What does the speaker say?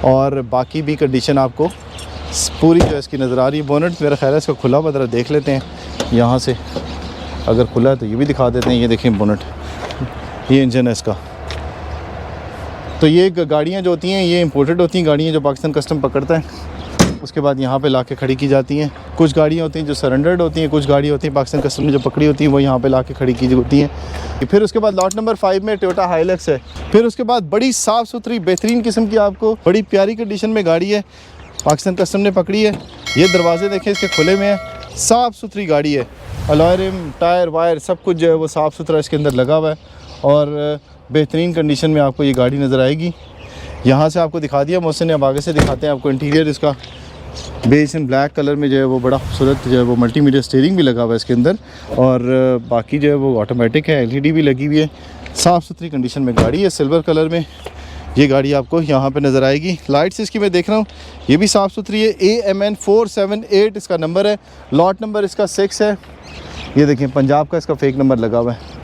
और बाकी भी कंडीशन आपको पूरी जो इसकी नज़र आ रही है। बोनट मेरा ख्याल है इसका खुला हुआ, ज़रा देख लेते हैं यहाँ से, अगर खुला है तो ये भी दिखा देते हैं। ये देखें बोनट, ये इंजन है इसका। तो ये गाड़ियाँ जो होती हैं ये इंपोर्टेड होती हैं गाड़ियाँ, जो पाकिस्तान कस्टम पकड़ता है उसके बाद यहाँ पे लाके खड़ी की जाती हैं। कुछ गाड़ियाँ होती हैं जो सरेंडर्ड होती हैं, कुछ गाड़ियाँ होती हैं पाकिस्तान कस्टम ने जो पकड़ी होती हैं वो यहाँ पे लाके खड़ी की होती हैं। फिर उसके बाद लॉट नंबर 5 में टोयोटा हाइलक्स है। फिर उसके बाद बड़ी साफ़ सुथरी बेहतरीन किस्म की आपको बड़ी प्यारी कंडीशन में गाड़ी है, पाकिस्तान कस्टम ने पकड़ी है। ये दरवाजे देखें इसके खुले में है, साफ़ सुथरी गाड़ी है। अलॉय रिम, टायर वायर सब कुछ जो है वो साफ़ सुथरा इसके अंदर लगा हुआ है और बेहतरीन कंडीशन में आपको ये गाड़ी नज़र आएगी। यहाँ से आपको दिखा दिया मोहसिन ने, अब आगे से दिखाते हैं आपको इंटीरियर इसका। बेस इन ब्लैक कलर में जो है वो बड़ा खूबसूरत जो है वो मल्टीमीडिया स्टीयरिंग भी लगा हुआ है इसके अंदर, और बाकी जो है वो ऑटोमेटिक है, एलईडी भी लगी हुई है। साफ़ सुथरी कंडीशन में गाड़ी है, सिल्वर कलर में ये गाड़ी आपको यहाँ पे नज़र आएगी। लाइट्स इसकी मैं देख रहा हूँ ये भी साफ़ सुथरी है। AMN 478 इसका नंबर है, लॉट नंबर इसका 6 है। ये देखें पंजाब का इसका फेक नंबर लगा हुआ है।